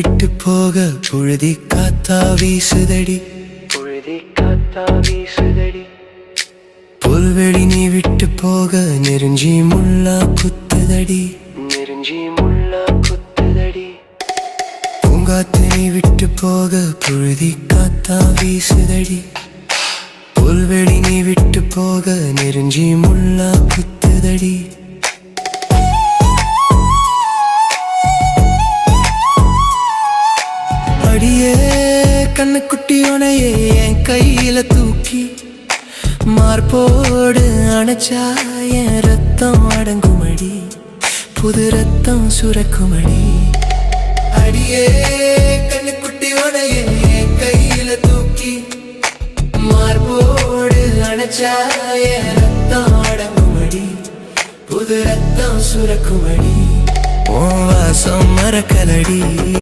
விட்டு போக புழுதி காத்தா வீசுதடி, புழுதி காத்தா வீசுதடி. புல்வெளி நீ விட்டு போக நெருஞ்சி முள்ளா குத்துதடி, நெருஞ்சி முள்ளா குத்துதடி. பூங்காத்து நீ விட்டு போக புழுதி காத்தா வீசுதடி, புல்வெளி நீ விட்டு போக நெருஞ்சி முள்ளா குத்துதடி. அடியே கண்ணுக்குட்டி உனையே என் கையில தூக்கி மார்போடு அணைச்சா என் ரத்தம் அடங்குமடி, புது ரத்தம் சுரக்குமடி. அடியே கண்ணுக்குட்டி உனையே என் கையில தூக்கி மார்போடு அணைச்சா என் ரத்தம் அடங்குமடி, புது ரத்தம் சுரக்குமடி. உன் வாசம் மறக்கலடி.